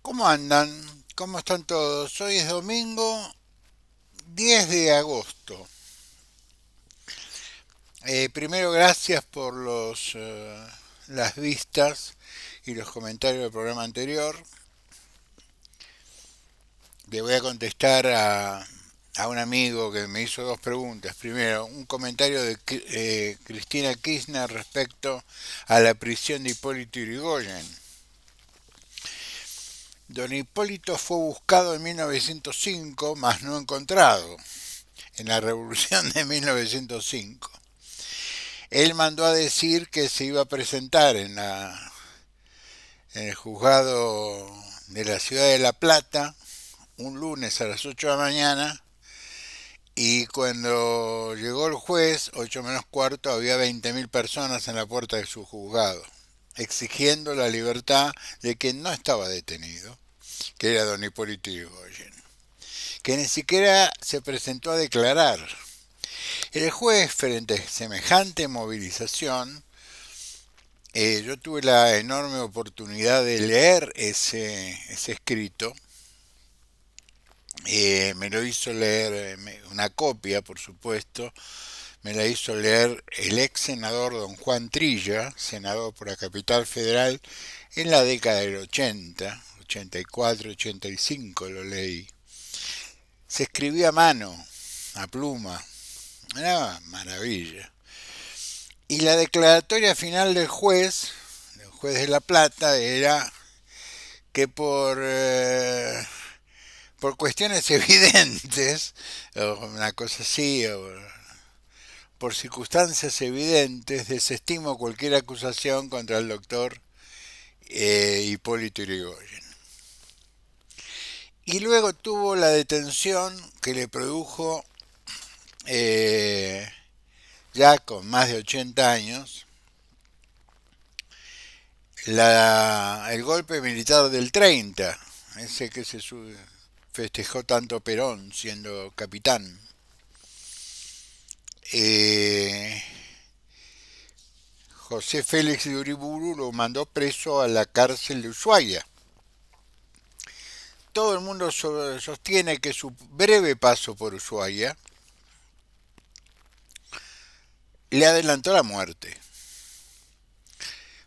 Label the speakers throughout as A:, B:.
A: ¿Cómo andan? ¿Cómo están todos? Hoy es domingo 10 de agosto. Primero, gracias por las vistas y los comentarios del programa anterior. Le voy a contestar a un amigo que me hizo dos preguntas. Primero, un comentario de Cristina Kirchner respecto a la prisión de Hipólito Yrigoyen. Don Hipólito fue buscado en 1905, mas no encontrado, en la Revolución de 1905. Él mandó a decir que se iba a presentar en el juzgado de la ciudad de La Plata un lunes a las 8 de la mañana, y cuando llegó el juez, 8 menos cuarto, había 20.000 personas en la puerta de su juzgado, exigiendo la libertad de quien no estaba detenido, que era don Hipólito Yrigoyen, que ni siquiera se presentó a declarar. El juez, frente a semejante movilización, yo tuve la enorme oportunidad de leer ese escrito. Me lo hizo leer, una copia, por supuesto, me la hizo leer el ex senador don Juan Trilla, senador por la Capital Federal, en la década del 80, 84, 85 lo leí. Se escribía a mano, a pluma, una maravilla. Y la declaratoria final del juez de La Plata, era que por cuestiones evidentes, o una cosa así, o por circunstancias evidentes, desestimo cualquier acusación contra el doctor Hipólito Yrigoyen. Y luego tuvo la detención que le produjo, eh, ya con más de 80 años, el golpe militar del 30, ese que festejó tanto Perón siendo capitán. Eh, José Félix de Uriburu lo mandó preso a la cárcel de Ushuaia. Todo el mundo sostiene que su breve paso por Ushuaia le adelantó la muerte.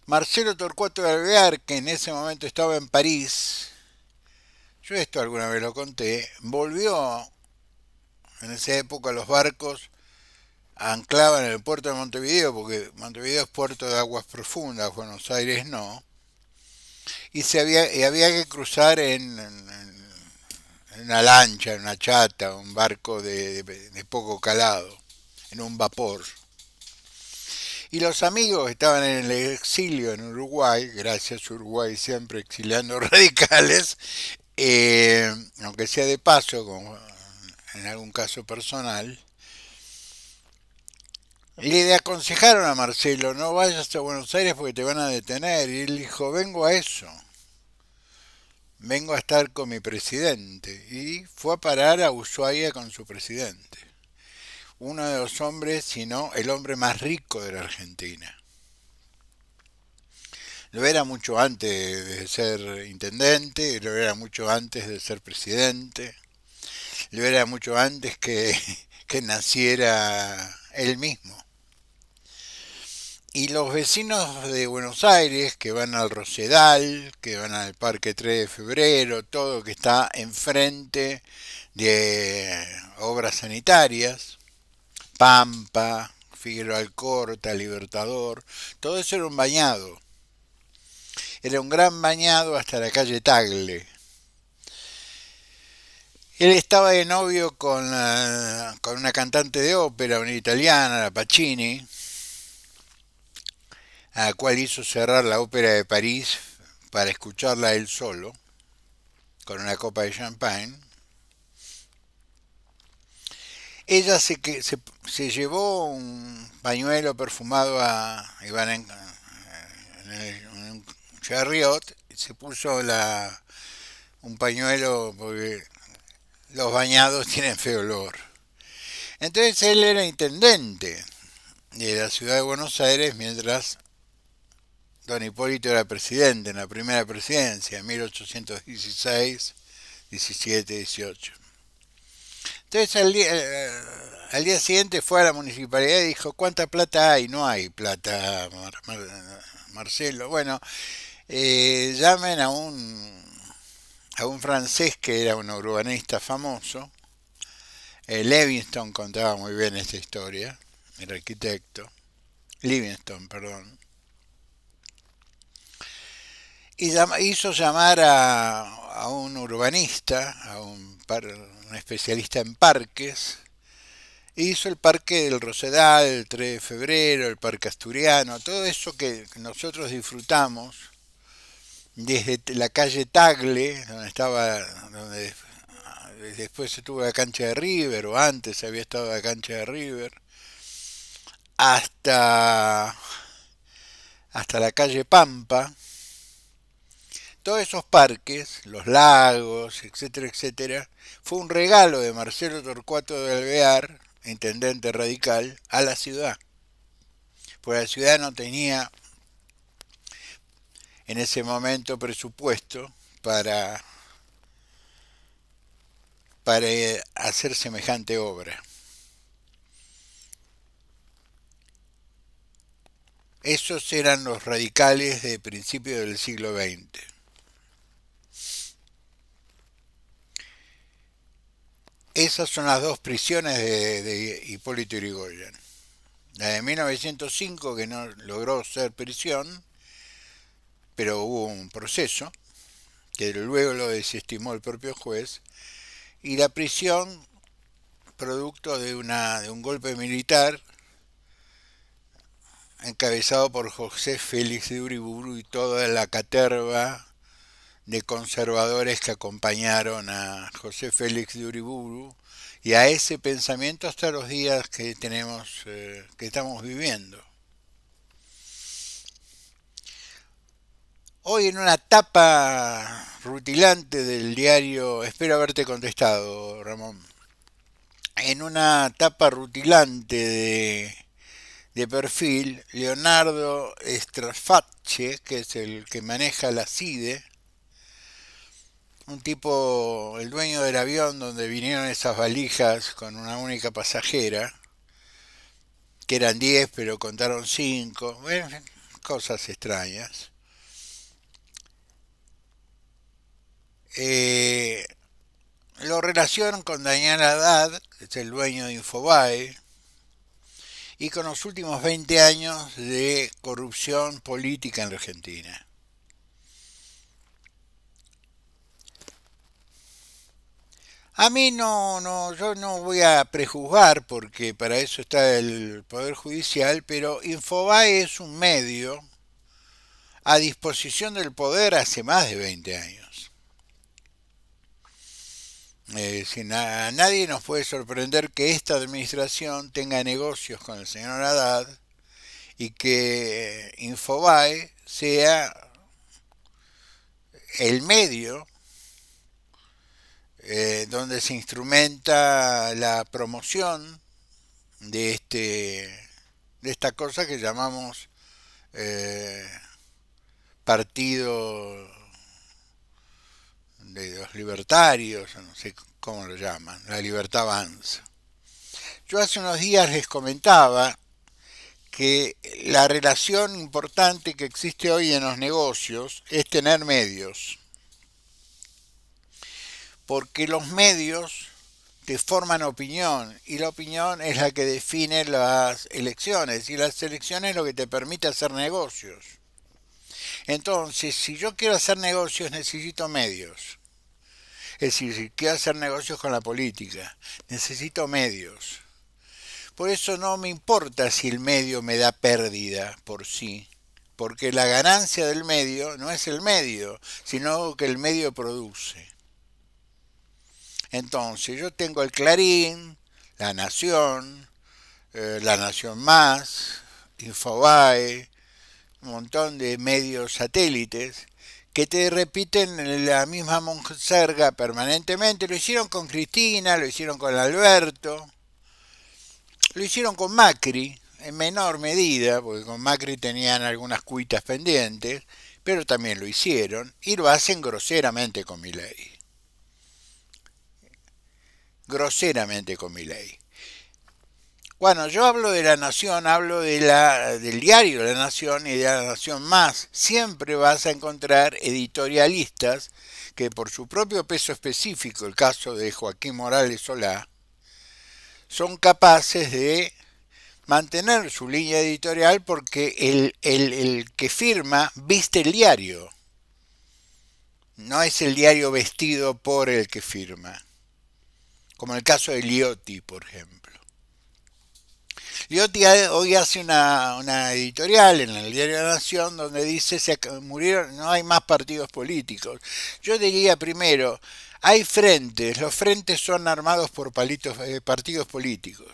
A: Marcelo Torcuato de Alvear, que en ese momento estaba en París, yo esto alguna vez lo conté, volvió. En esa época los barcos anclaban en el puerto de Montevideo, porque Montevideo es puerto de aguas profundas, Buenos Aires no, y había que cruzar en una lancha, en una chata, un barco de poco calado, en un vapor. Y los amigos estaban en el exilio en Uruguay, gracias a Uruguay siempre exiliando radicales, aunque sea de paso, como en algún caso personal. Le aconsejaron a Marcelo: no vayas a Buenos Aires porque te van a detener. Y él dijo: vengo a eso, vengo a estar con mi presidente. Y fue a parar a Ushuaia con su presidente. Uno de los hombres, si no el hombre más rico de la Argentina. Lo era mucho antes de ser intendente, lo era mucho antes de ser presidente, lo era mucho antes que naciera él mismo. Y los vecinos de Buenos Aires, que van al Rosedal, que van al Parque 3 de Febrero, todo que está enfrente de obras sanitarias, Pampa, Figueroa Alcorta, Libertador, todo eso era un bañado. Era un gran bañado hasta la calle Tagle. Él estaba de novio con una cantante de ópera, una italiana, la Pacini, a la cual hizo cerrar la ópera de París para escucharla él solo, con una copa de champagne. Ella se llevó un pañuelo perfumado iban en un chariot, y se puso un pañuelo porque los bañados tienen feo olor. Entonces él era intendente de la ciudad de Buenos Aires mientras don Hipólito era presidente en la primera presidencia, en 1816, 17, 18. Entonces al día siguiente fue a la municipalidad y dijo, ¿cuánta plata hay? No hay plata, Marcelo. Bueno, llamen a un francés que era un urbanista famoso. Livingston contaba muy bien esta historia, el arquitecto. Livingston, perdón. Y hizo llamar a un urbanista, un especialista en parques. Hizo el Parque del Rosedal, el 3 de febrero, el Parque Asturiano, todo eso que nosotros disfrutamos desde la calle Tagle, donde después se tuvo la cancha de River, o antes había estado la cancha de River, hasta, hasta la calle Pampa. Todos esos parques, los lagos, etcétera, etcétera, fue un regalo de Marcelo Torcuato de Alvear, intendente radical, a la ciudad. Pues la ciudad no tenía en ese momento presupuesto para, para hacer semejante obra. Esos eran los radicales de principios del siglo XX. Esas son las dos prisiones de Hipólito Yrigoyen. La de 1905, que no logró ser prisión, pero hubo un proceso, que luego lo desestimó el propio juez, y la prisión producto de un golpe militar encabezado por José Félix de Uriburu y toda la caterva de conservadores que acompañaron a José Félix de Uriburu y a ese pensamiento hasta los días que que estamos viviendo. Hoy en una tapa rutilante del diario, espero haberte contestado, Ramón, en una tapa rutilante de perfil, Leonardo Straface, que es el que maneja la CIDE, un tipo, el dueño del avión donde vinieron esas valijas con una única pasajera, que eran 10 pero contaron 5, bueno, cosas extrañas. Eh, lo relacionan con Daniel Haddad, que es el dueño de Infobae, y con los últimos 20 años de corrupción política en la Argentina. A mí yo no voy a prejuzgar porque para eso está el Poder Judicial, pero Infobae es un medio a disposición del poder hace más de 20 años. A nadie nos puede sorprender que esta administración tenga negocios con el señor Haddad y que Infobae sea el medio donde se instrumenta la promoción de de esta cosa que llamamos eh, partido de los libertarios, no sé cómo lo llaman, la libertad avanza. Yo hace unos días les comentaba que la relación importante que existe hoy en los negocios es tener medios, porque los medios te forman opinión y la opinión es la que define las elecciones y las elecciones es lo que te permite hacer negocios. Entonces, si yo quiero hacer negocios necesito medios. Es decir, si quiero hacer negocios con la política, necesito medios. Por eso no me importa si el medio me da pérdida por sí, porque la ganancia del medio no es el medio, sino que el medio produce. Entonces, yo tengo el Clarín, La Nación Más, Infobae, un montón de medios satélites que te repiten la misma monserga permanentemente. Lo hicieron con Cristina, lo hicieron con Alberto, lo hicieron con Macri en menor medida, porque con Macri tenían algunas cuitas pendientes, pero también lo hicieron, y lo hacen groseramente con Milei. Groseramente con Milei. Bueno, yo hablo de La Nación, hablo del diario de La Nación y de La Nación Más. Siempre vas a encontrar editorialistas que por su propio peso específico, el caso de Joaquín Morales Solá, son capaces de mantener su línea editorial porque el que firma viste el diario. No es el diario vestido por el que firma. Como en el caso de Liotti, por ejemplo. Liotti hoy hace una editorial en el diario de la Nación donde dice se murieron, no hay más partidos políticos. Yo diría primero, hay frentes, los frentes son armados por partidos políticos.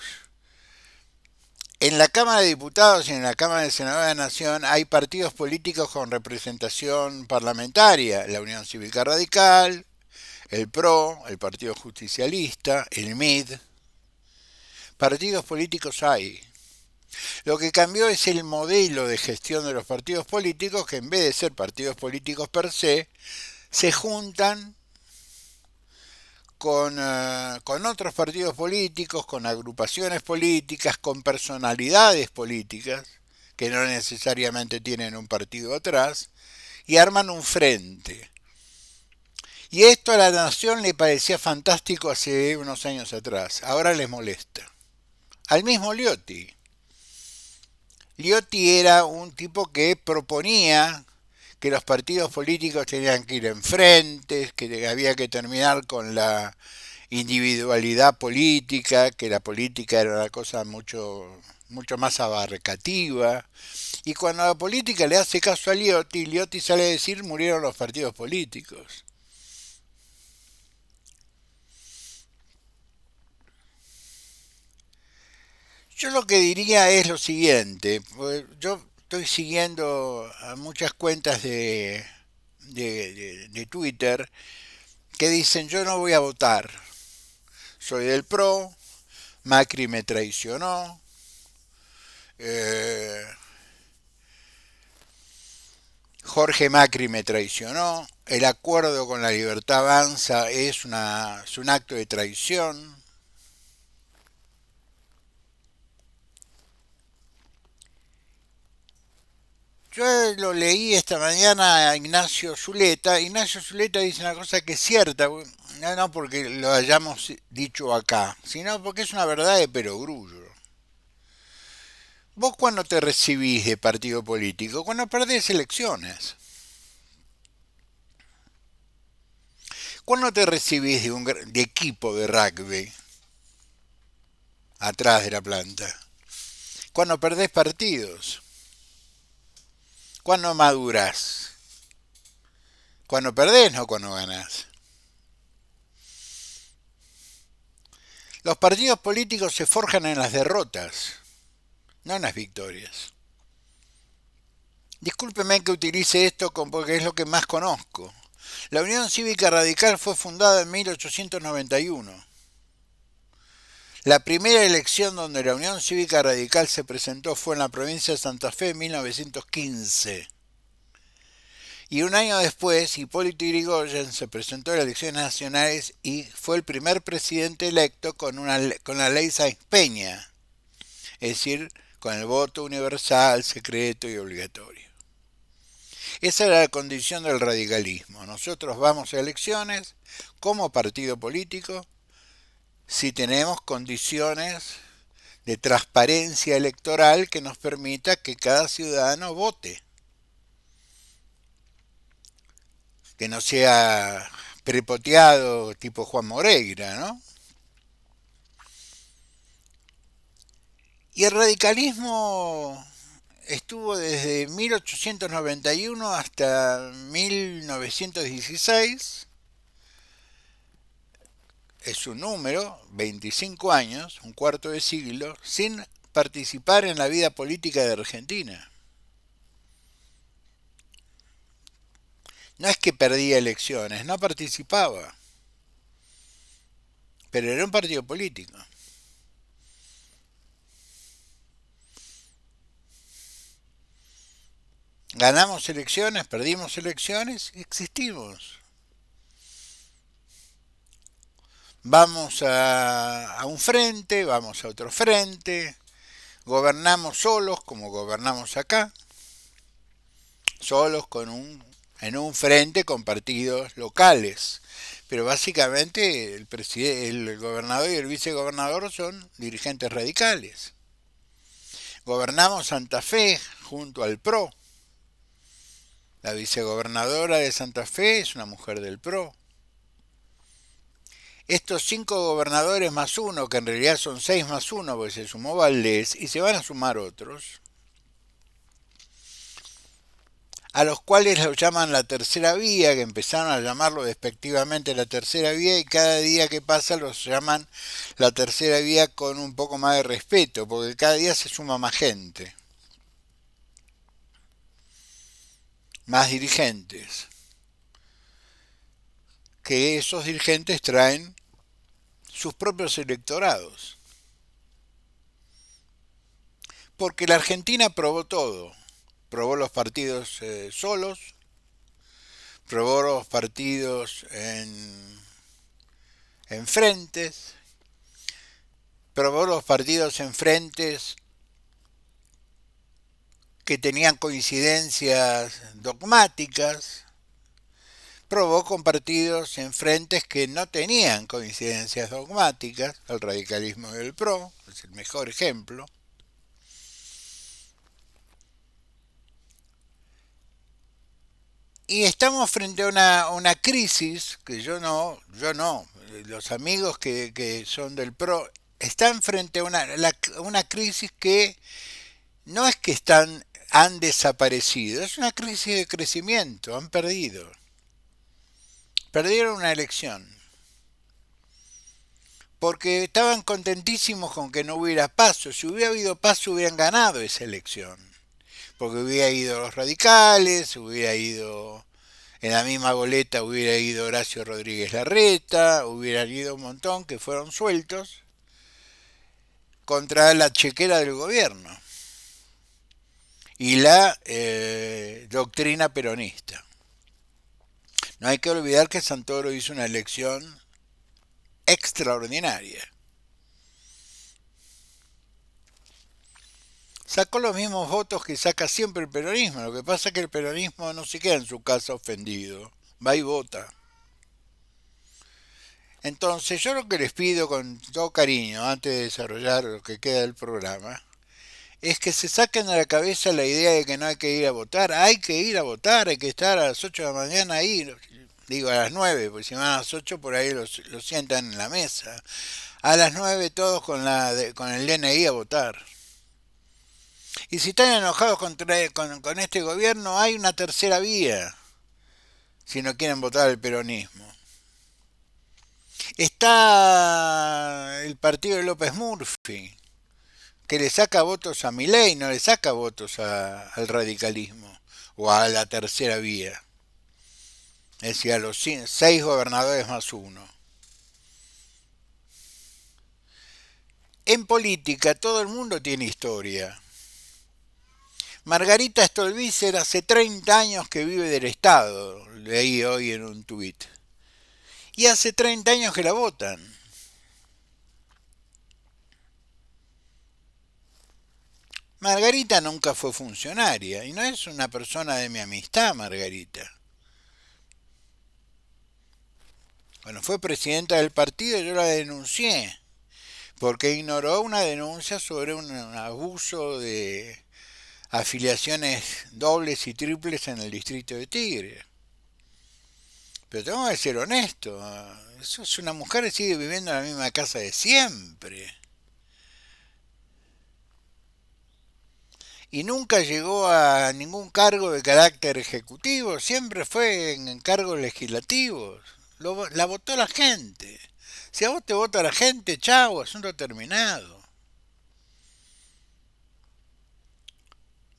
A: En la Cámara de Diputados y en la Cámara de Senadores de la Nación hay partidos políticos con representación parlamentaria, la Unión Cívica Radical, el PRO, el Partido Justicialista, el MID. Partidos políticos hay. Lo que cambió es el modelo de gestión de los partidos políticos, que en vez de ser partidos políticos per se juntan con otros partidos políticos, con agrupaciones políticas, con personalidades políticas, que no necesariamente tienen un partido atrás, y arman un frente. Y esto a la Nación le parecía fantástico hace unos años atrás, ahora les molesta. Al mismo Liotti. Liotti era un tipo que proponía que los partidos políticos tenían que ir en frentes, que había que terminar con la individualidad política, que la política era una cosa mucho más abarcativa. Y cuando la política le hace caso a Liotti, Liotti sale a decir murieron los partidos políticos. Yo lo que diría es lo siguiente, yo estoy siguiendo a muchas cuentas de Twitter que dicen yo no voy a votar, soy del PRO, Macri me traicionó, eh, Jorge Macri me traicionó, el acuerdo con la Libertad Avanza es un acto de traición. Yo lo leí esta mañana a Ignacio Zuleta. Ignacio Zuleta dice una cosa que es cierta, no porque lo hayamos dicho acá, sino porque es una verdad de perogrullo. ¿Vos cuándo te recibís de partido político? Cuando perdés elecciones. ¿Cuándo te recibís de equipo de rugby atrás de la planta? Cuando perdés partidos. Cuando madurás. Cuando perdés, no cuando ganás. Los partidos políticos se forjan en las derrotas, no en las victorias. Discúlpeme que utilice esto porque es lo que más conozco. La Unión Cívica Radical fue fundada en 1891. La primera elección donde la Unión Cívica Radical se presentó fue en la provincia de Santa Fe en 1915. Y un año después, Hipólito Yrigoyen se presentó en las elecciones nacionales y fue el primer presidente electo con la ley Sáenz Peña, es decir, con el voto universal, secreto y obligatorio. Esa era la condición del radicalismo. Nosotros vamos a elecciones como partido político si tenemos condiciones de transparencia electoral que nos permita que cada ciudadano vote. Que no sea prepoteado tipo Juan Moreira, ¿no? Y el radicalismo estuvo desde 1891 hasta 1916. Es un número, 25 años, un cuarto de siglo, sin participar en la vida política de Argentina. No es que perdía elecciones, no participaba, pero era un partido político. Ganamos elecciones, perdimos elecciones, existimos. Vamos a un frente, vamos a otro frente, gobernamos solos como gobernamos acá, solos en un frente con partidos locales. Pero básicamente el gobernador y el vicegobernador son dirigentes radicales. Gobernamos Santa Fe junto al PRO. La vicegobernadora de Santa Fe es una mujer del PRO. Estos 5 gobernadores más uno, que en realidad son 6 más uno, porque se sumó Valdés, y se van a sumar otros, a los cuales los llaman la tercera vía, que empezaron a llamarlo despectivamente la tercera vía, y cada día que pasa los llaman la tercera vía con un poco más de respeto, porque cada día se suma más gente, más dirigentes, que esos dirigentes traen sus propios electorados. Porque la Argentina probó todo. Probó los partidos solos, probó los partidos en frentes, probó los partidos en frentes que tenían coincidencias dogmáticas, probó con partidos en frentes que no tenían coincidencias dogmáticas, el radicalismo del PRO es el mejor ejemplo. Y estamos frente a una crisis que yo no, los amigos que son del PRO están frente a una crisis que no es que han desaparecido, es una crisis de crecimiento, han perdido. Perdieron una elección. Porque estaban contentísimos con que no hubiera paso. Si hubiera habido paso, hubieran ganado esa elección. Porque hubiera ido los radicales, hubiera ido en la misma boleta, hubiera ido Horacio Rodríguez Larreta, hubieran ido un montón que fueron sueltos contra la chequera del gobierno y la doctrina peronista. No hay que olvidar que Santoro hizo una elección extraordinaria. Sacó los mismos votos que saca siempre el peronismo. Lo que pasa es que el peronismo no se queda en su casa ofendido. Va y vota. Entonces yo lo que les pido con todo cariño, antes de desarrollar lo que queda del programa, es que se saquen de la cabeza la idea de que no hay que ir a votar. Hay que ir a votar, hay que estar a las 8 de la mañana ahí. Digo a las 9, porque si van a las 8 por ahí los sientan en la mesa. A las 9 todos con el DNI a votar. Y si están enojados con este gobierno, hay una tercera vía, si no quieren votar el peronismo. Está el partido de López Murphy, que le saca votos a Milei, no le saca votos al radicalismo o a la tercera vía. Es decir, a los 6 gobernadores más uno. En política todo el mundo tiene historia. Margarita Stolbizer hace 30 años que vive del Estado, leí hoy en un tuit. Y hace 30 años que la votan. Margarita nunca fue funcionaria y no es una persona de mi amistad, Margarita. Cuando fue presidenta del partido yo la denuncié porque ignoró una denuncia sobre un abuso de afiliaciones dobles y triples en el distrito de Tigre. Pero tengo que ser honesto, eso es una mujer que sigue viviendo en la misma casa de siempre. Y nunca llegó a ningún cargo de carácter ejecutivo, siempre fue en cargos legislativos. La votó la gente. Si a vos te vota la gente, chau, asunto terminado.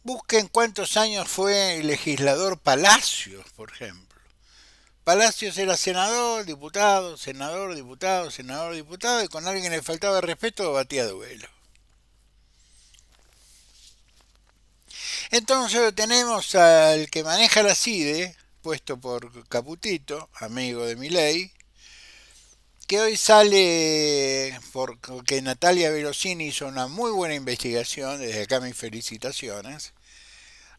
A: Busquen cuántos años fue legislador Palacios, por ejemplo. Palacios era senador, diputado, senador, diputado, senador, diputado, y con alguien le faltaba respeto batía duelo. Entonces tenemos al que maneja la CIDE, puesto por Caputito, amigo de Milei, que hoy sale porque Natalia Velocini hizo una muy buena investigación, desde acá mis felicitaciones,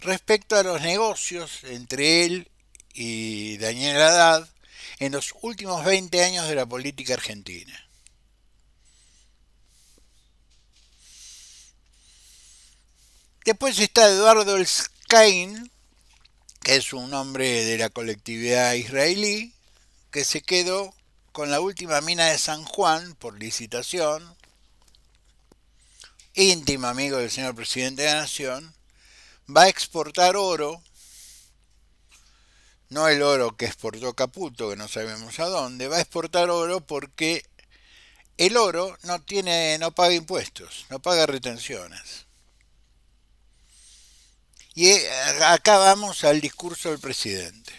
A: respecto a los negocios entre él y Daniel Haddad en los últimos 20 años de la política argentina. Después está Eduardo Elskain, que es un hombre de la colectividad israelí, que se quedó con la última mina de San Juan por licitación, íntimo amigo del señor presidente de la Nación, va a exportar oro, no el oro que exportó Caputo, que no sabemos a dónde, va a exportar oro porque el oro no paga impuestos, no paga retenciones. Y acá vamos al discurso del presidente.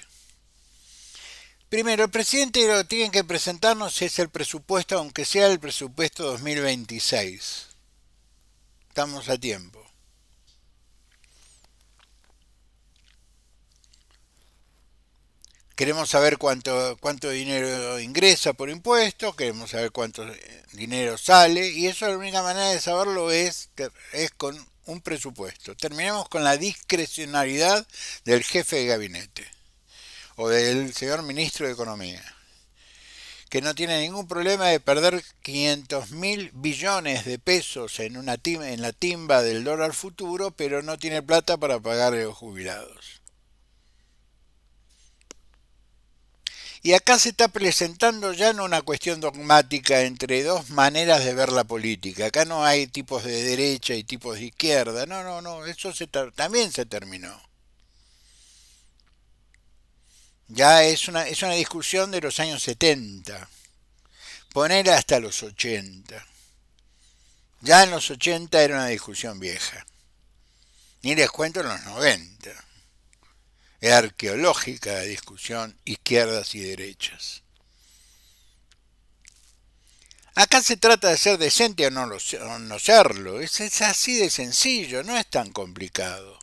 A: Primero, el presidente lo que tiene que presentarnos es el presupuesto, aunque sea el presupuesto 2026. Estamos a tiempo. Queremos saber cuánto dinero ingresa por impuestos, queremos saber cuánto dinero sale, y eso la única manera de saberlo es con un presupuesto. Terminemos con la discrecionalidad del jefe de gabinete o del señor ministro de Economía, que no tiene ningún problema de perder 500.000 billones de pesos en la timba del dólar futuro, pero no tiene plata para pagarle a los jubilados. Y acá se está presentando ya no una cuestión dogmática entre dos maneras de ver la política. Acá no hay tipos de derecha y tipos de izquierda. No, no, no. Eso también se terminó. Ya es una discusión de los años 70. Poner hasta los 80. Ya en los 80 era una discusión vieja. Ni les cuento en los 90. Era arqueológica la discusión izquierdas y derechas. Acá se trata de ser decente o no serlo. Es así de sencillo, no es tan complicado.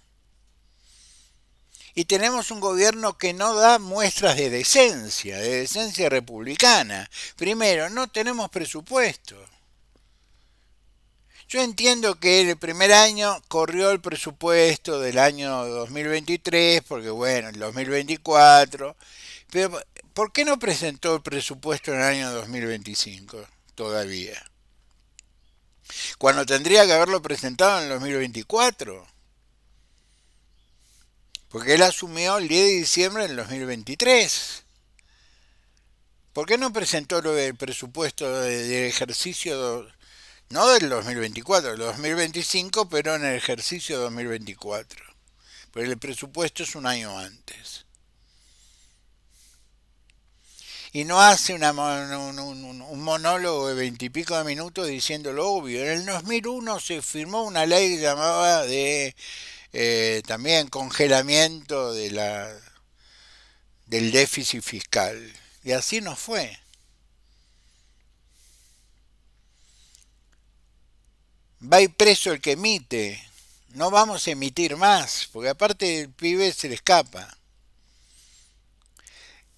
A: Y tenemos un gobierno que no da muestras de decencia republicana. Primero, no tenemos presupuesto. Yo entiendo que el primer año corrió el presupuesto del año 2023, porque bueno, el 2024, pero ¿por qué no presentó el presupuesto en el año 2025 todavía? Cuando tendría que haberlo presentado en el 2024. Porque él asumió el 10 de diciembre del 2023. ¿Por qué no presentó el presupuesto del ejercicio, no del 2024, del 2025, pero en el ejercicio 2024? Porque el presupuesto es un año antes. Y no hace un monólogo de 20 y pico de minutos diciendo lo obvio. En el 2001 se firmó una ley que llamaba de también congelamiento del déficit fiscal. Y así nos fue. Va a ir preso el que emite. No vamos a emitir más, porque aparte el pibe se le escapa.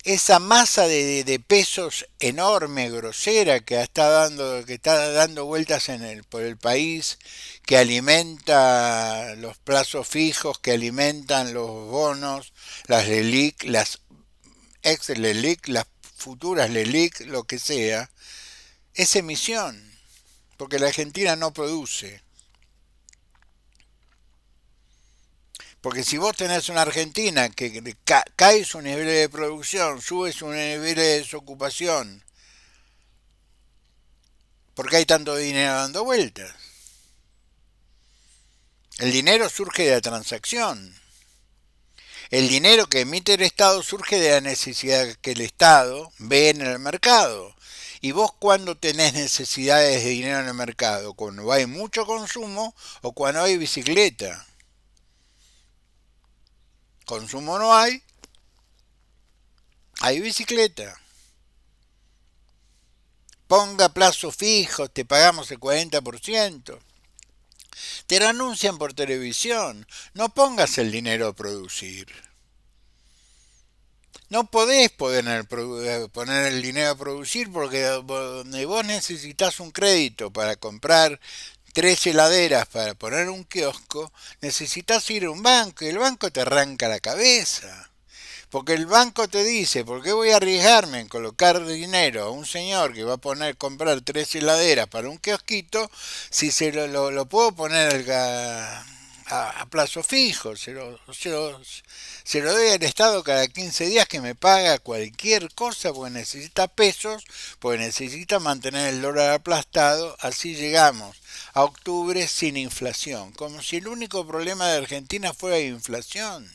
A: Esa masa de pesos enorme, grosera, que está dando vueltas por el país, que alimenta los plazos fijos, que alimentan los bonos, las LELIC, las ex LELIC, las futuras LELIC, lo que sea, es emisión, porque la Argentina no produce. Porque si vos tenés una Argentina que cae su nivel de producción, sube su nivel de desocupación, ¿por qué hay tanto dinero dando vueltas? El dinero surge de la transacción. El dinero que emite el Estado surge de la necesidad que el Estado ve en el mercado. ¿Y vos cuándo tenés necesidades de dinero en el mercado? ¿Cuando hay mucho consumo o cuando hay bicicleta? Consumo no hay bicicleta. Ponga plazos fijos, te pagamos el 40%. Te lo anuncian por televisión. No pongas el dinero a producir. No podés poner el dinero a producir porque vos necesitas un crédito para comprar 3 heladeras para poner un kiosco, necesitas ir a un banco y el banco te arranca la cabeza. Porque el banco te dice, ¿por qué voy a arriesgarme en colocar dinero a un señor que va a comprar 3 heladeras para un kiosquito si lo puedo poner a plazo fijo? Se lo doy al Estado cada 15 días que me paga cualquier cosa porque necesita pesos, porque necesita mantener el dólar aplastado, así llegamos a octubre sin inflación, como si el único problema de Argentina fuera la inflación.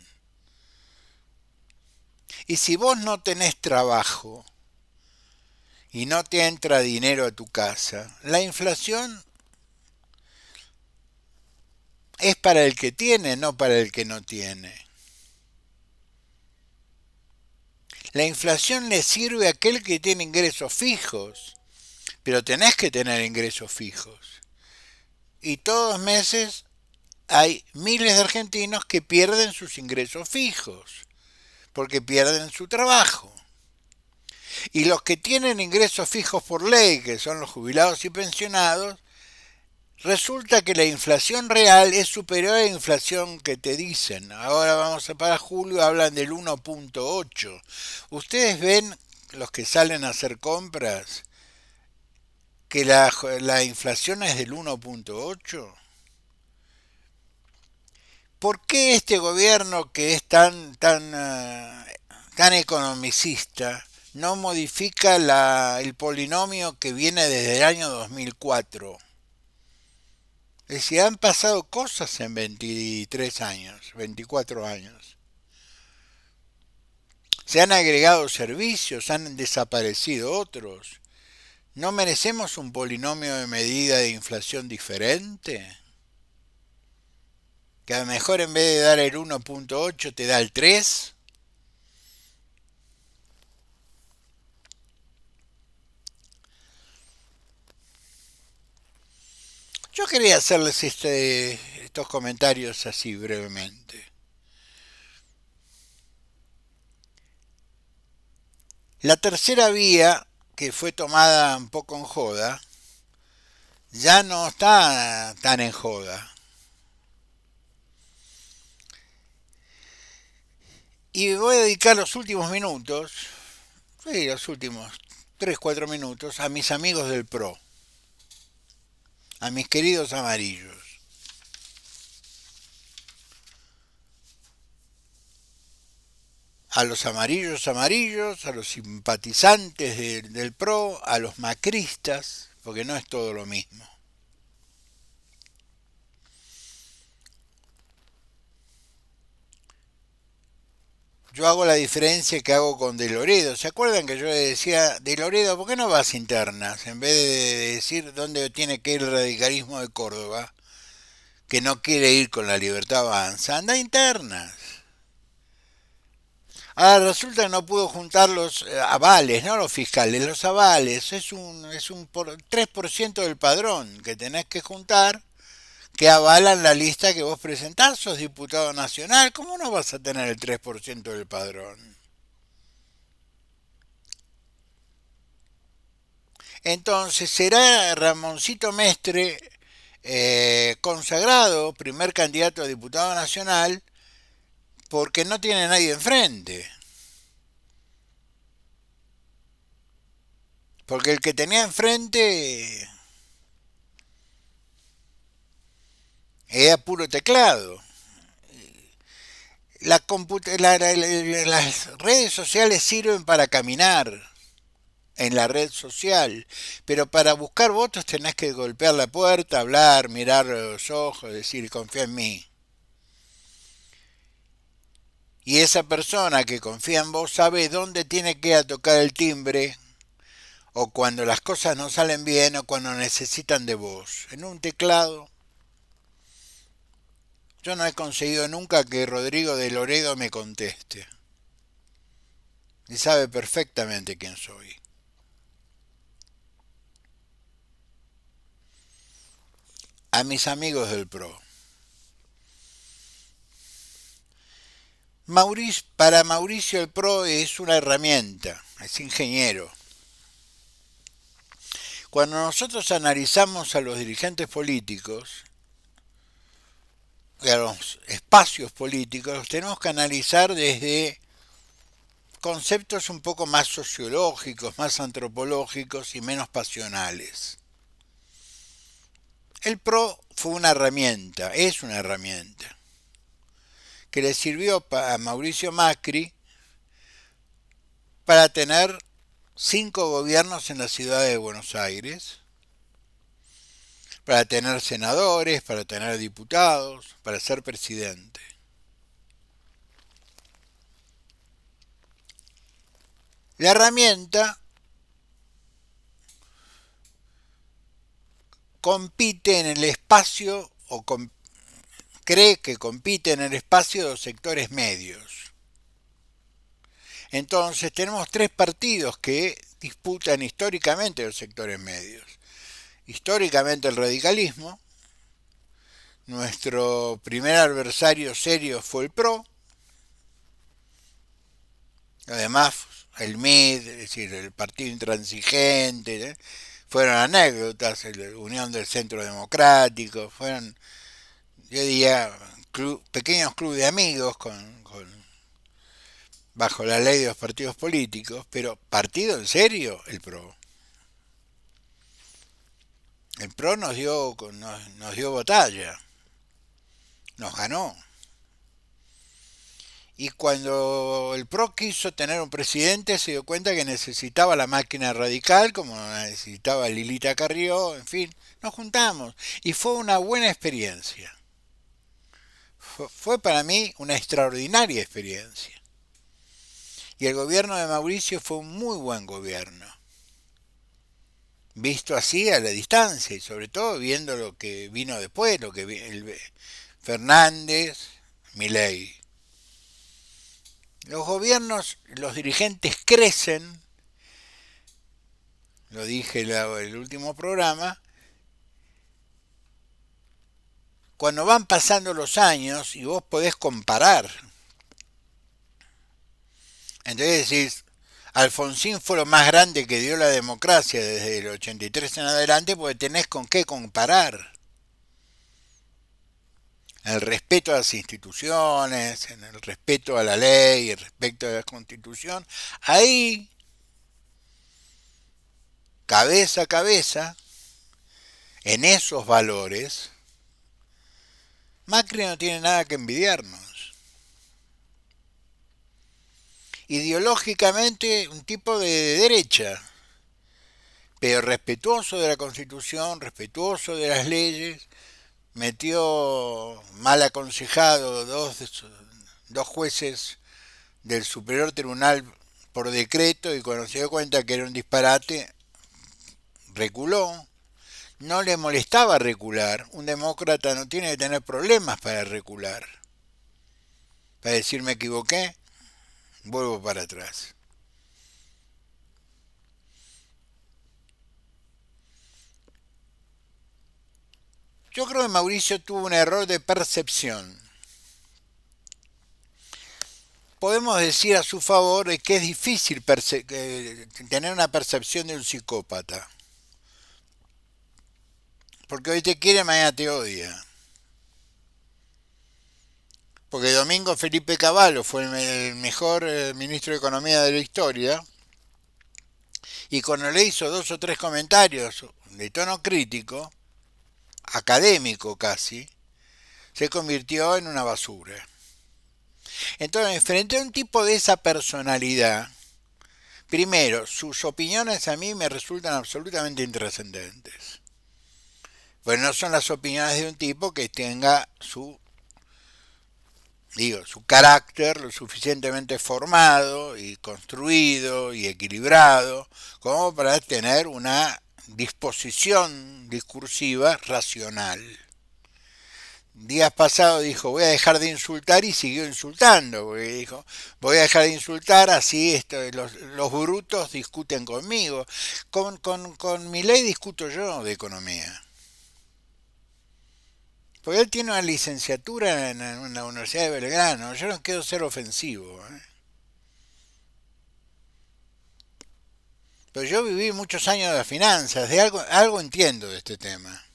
A: Y si vos no tenés trabajo y no te entra dinero a tu casa, la inflación es para el que tiene, no para el que no tiene. La inflación le sirve a aquel que tiene ingresos fijos, pero tenés que tener ingresos fijos. Y todos los meses hay miles de argentinos que pierden sus ingresos fijos, porque pierden su trabajo. Y los que tienen ingresos fijos por ley, que son los jubilados y pensionados, resulta que la inflación real es superior a la inflación que te dicen. Ahora vamos a para julio, hablan del 1.8. Ustedes ven, los que salen a hacer compras, que la inflación es del 1.8. ¿Por qué este gobierno que es tan economicista no modifica el polinomio que viene desde el año 2004? Es decir, han pasado cosas en 23 años, 24 años. Se han agregado servicios, han desaparecido otros. ¿No merecemos un polinomio de medida de inflación diferente? Que a lo mejor en vez de dar el 1.8 te da el 3. Yo quería hacerles estos comentarios así brevemente. La tercera vía, que fue tomada un poco en joda, ya no está tan en joda. Y voy a dedicar los últimos minutos, sí, los últimos 3 4 minutos, a mis amigos del PRO, a mis queridos amarillos. A los amarillos amarillos, a los simpatizantes del PRO, a los macristas, porque no es todo lo mismo. Yo hago la diferencia que hago con De Loredo. ¿Se acuerdan que yo le decía, De Loredo, ¿por qué no vas internas? En vez de decir dónde tiene que ir el radicalismo de Córdoba, que no quiere ir con la Libertad Avanza, anda internas. Ahora resulta que no pudo juntar los avales, no los fiscales, los avales. Es un 3% del padrón que tenés que juntar, que avalan la lista que vos presentás. Sos diputado nacional, ¿cómo no vas a tener el 3% del padrón? Entonces será Ramoncito Mestre consagrado, primer candidato a diputado nacional, porque no tiene nadie enfrente. Porque el que tenía enfrente era puro teclado. Las redes sociales sirven para caminar en la red social, pero para buscar votos tenés que golpear la puerta, hablar, mirar los ojos, decir confía en mí. Y esa persona que confía en vos sabe dónde tiene que ir a tocar el timbre, o cuando las cosas no salen bien, o cuando necesitan de vos. En un teclado. Yo no he conseguido nunca que Rodrigo de Loredo me conteste. Y sabe perfectamente quién soy. a mis amigos del PRO. Para Mauricio el PRO es una herramienta, es ingeniero. Cuando nosotros analizamos a los dirigentes políticos, a los espacios políticos, los tenemos que analizar desde conceptos un poco más sociológicos, más antropológicos y menos pasionales. El PRO fue una herramienta, es una herramienta, que le sirvió a Mauricio Macri para tener 5 gobiernos en la ciudad de Buenos Aires, para tener senadores, para tener diputados, para ser presidente. La herramienta compite en el espacio cree que compite en el espacio de los sectores medios. Entonces tenemos 3 partidos que disputan históricamente los sectores medios. Históricamente el radicalismo, nuestro primer adversario serio fue el PRO, además el MID, es decir, el Partido Intransigente, fueron anécdotas, la Unión del Centro Democrático, fueron, yo diría, pequeños clubes de amigos bajo la ley de los partidos políticos, pero partido en serio, el PRO. El PRO nos dio batalla, nos ganó. Y cuando el PRO quiso tener un presidente se dio cuenta que necesitaba la máquina radical, como necesitaba Lilita Carrió, en fin, nos juntamos. Y fue una buena experiencia. Fue para mí una extraordinaria experiencia. Y el gobierno de Mauricio fue un muy buen gobierno. Visto así a la distancia y sobre todo viendo lo que vino después, lo que Fernández, Milei. Los gobiernos, los dirigentes crecen, lo dije en el último programa, cuando van pasando los años y vos podés comparar. Entonces decís, Alfonsín fue lo más grande que dio la democracia desde el 83 en adelante porque tenés con qué comparar. El respeto a las instituciones, en el respeto a la ley, el respeto a la Constitución, ahí, cabeza a cabeza, en esos valores, Macri no tiene nada que envidiarnos. Ideológicamente, un tipo de derecha, pero respetuoso de la Constitución, respetuoso de las leyes, metió mal aconsejado dos jueces del Superior Tribunal por decreto y cuando se dio cuenta que era un disparate, reculó. No le molestaba recular. Un demócrata no tiene que tener problemas para recular. Para decir me equivoqué, vuelvo para atrás. Yo creo que Mauricio tuvo un error de percepción. Podemos decir a su favor que es difícil tener una percepción de un psicópata. Porque hoy te quiere, mañana te odia. Porque Domingo Felipe Cavallo fue el mejor ministro de Economía de la historia. Y cuando le hizo 2 o 3 comentarios de tono crítico, académico casi, se convirtió en una basura. Entonces, frente a un tipo de esa personalidad, primero, sus opiniones a mí me resultan absolutamente intrascendentes. Pues no son las opiniones de un tipo que tenga su carácter lo suficientemente formado y construido y equilibrado como para tener una disposición discursiva racional. Días pasados dijo voy a dejar de insultar y siguió insultando, porque dijo voy a dejar de insultar, así los brutos discuten conmigo. Con Milei discuto yo de economía. Porque él tiene una licenciatura en la Universidad de Belgrano. Yo no quiero ser ofensivo, ¿eh? Pero yo viví muchos años de las finanzas, de algo entiendo de este tema.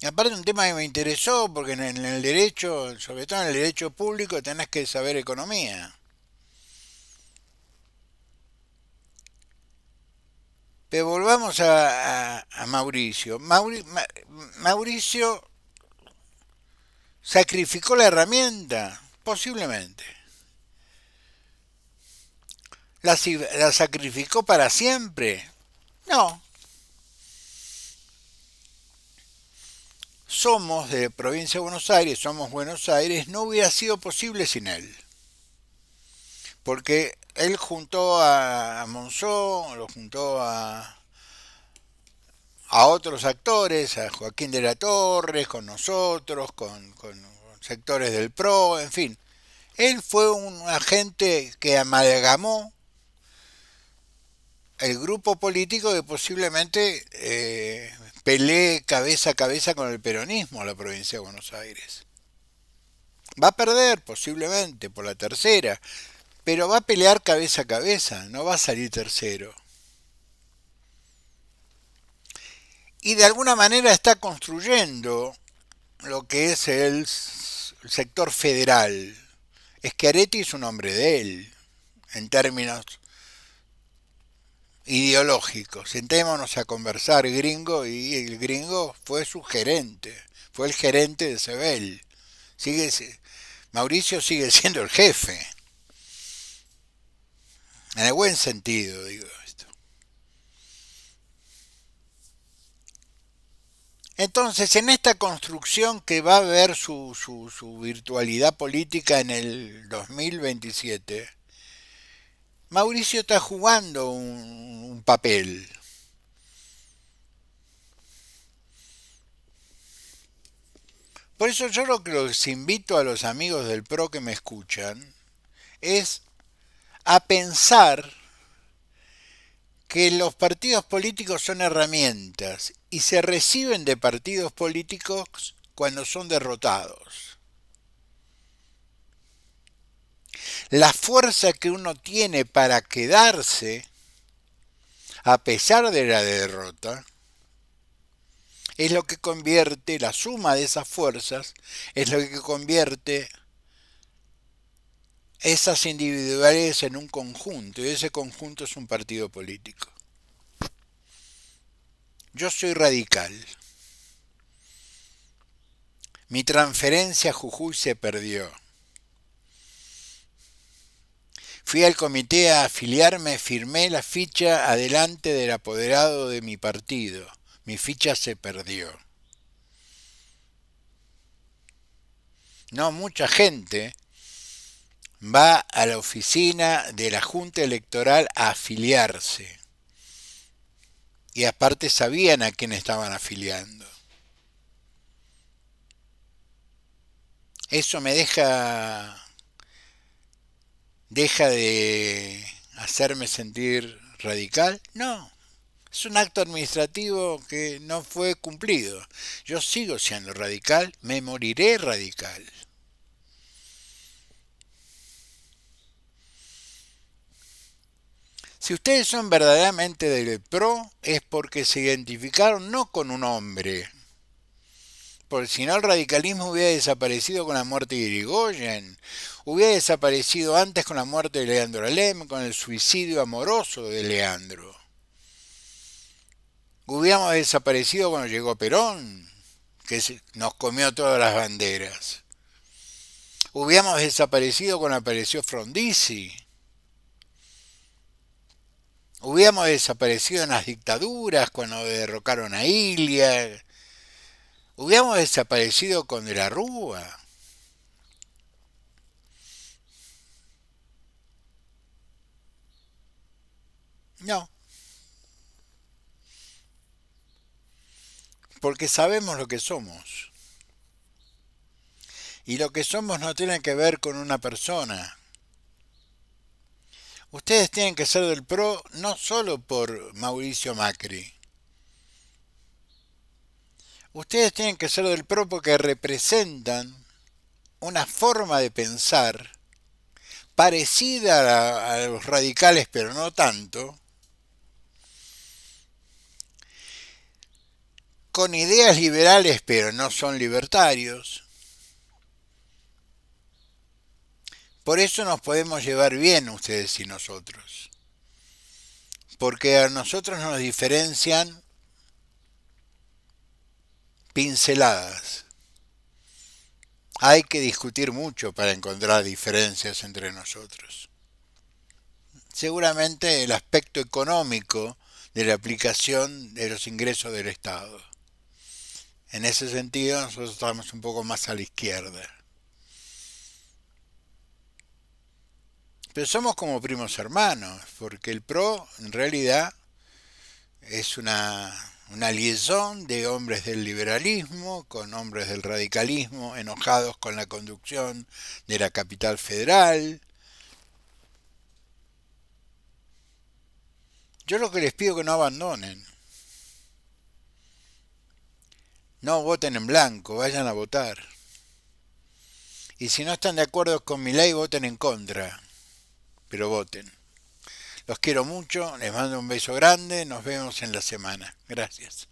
A: Y aparte un tema que me interesó, porque en el derecho, sobre todo en el derecho público, tenés que saber economía. Pero volvamos a Mauricio. Mauricio sacrificó la herramienta, posiblemente. La sacrificó para siempre. No, somos de provincia de Buenos Aires, somos Buenos Aires, no hubiera sido posible sin él. Porque él juntó a Monzó, lo juntó a otros actores, a Joaquín de la Torre, con nosotros, con sectores del PRO, en fin. Él fue un agente que amalgamó el grupo político que posiblemente pelee cabeza a cabeza con el peronismo a la provincia de Buenos Aires. Va a perder posiblemente por la tercera, pero va a pelear cabeza a cabeza, no va a salir tercero. Y de alguna manera está construyendo lo que es el sector federal. Schiaretti es un hombre de él, en términos ideológicos. Sentémonos a conversar gringo y el gringo fue su gerente, fue el gerente de Sebel. Sigue, Mauricio sigue siendo el jefe, en el buen sentido digo esto. Entonces, en esta construcción que va a ver su virtualidad política en el 2027, Mauricio está jugando un papel. Por eso yo lo que los invito a los amigos del PRO que me escuchan es a pensar que los partidos políticos son herramientas y se reciben de partidos políticos cuando son derrotados. La fuerza que uno tiene para quedarse a pesar de la derrota es lo que convierte la suma de esas fuerzas, es lo que convierte esas individualidades en un conjunto, y ese conjunto es un partido político. Yo soy radical. Mi transferencia a Jujuy se perdió. Fui al comité a afiliarme, firmé la ficha adelante del apoderado de mi partido. Mi ficha se perdió. No mucha gente va a la oficina de la Junta Electoral a afiliarse. Y aparte sabían a quién estaban afiliando. Eso me deja de hacerme sentir radical. No, es un acto administrativo que no fue cumplido. Yo sigo siendo radical, me moriré radical. Si ustedes son verdaderamente del PRO es porque se identificaron no con un hombre, porque si no el radicalismo hubiera desaparecido con la muerte de Irigoyen, hubiera desaparecido antes con la muerte de Leandro Alem, con el suicidio amoroso de Leandro. Hubiéramos desaparecido cuando llegó Perón, que nos comió todas las banderas. Hubiéramos desaparecido cuando apareció Frondizi. Hubiéramos desaparecido en las dictaduras cuando derrocaron a Ilia. Hubiéramos desaparecido con De la Rúa. No, porque sabemos lo que somos. Y lo que somos no tiene que ver con una persona. Ustedes tienen que ser del PRO no solo por Mauricio Macri. Ustedes tienen que ser del PRO porque representan una forma de pensar parecida a los radicales, pero no tanto, con ideas liberales, pero no son libertarios. Por eso nos podemos llevar bien ustedes y nosotros. Porque a nosotros nos diferencian pinceladas. Hay que discutir mucho para encontrar diferencias entre nosotros. Seguramente el aspecto económico de la aplicación de los ingresos del Estado. En ese sentido, nosotros estamos un poco más a la izquierda. Pero somos como primos hermanos, porque el PRO en realidad es una liaison de hombres del liberalismo con hombres del radicalismo enojados con la conducción de la capital federal. Yo lo que les pido es que no abandonen, no voten en blanco, vayan a votar. Y si no están de acuerdo con mi ley, voten en contra, pero voten. Los quiero mucho, les mando un beso grande, nos vemos en la semana. Gracias.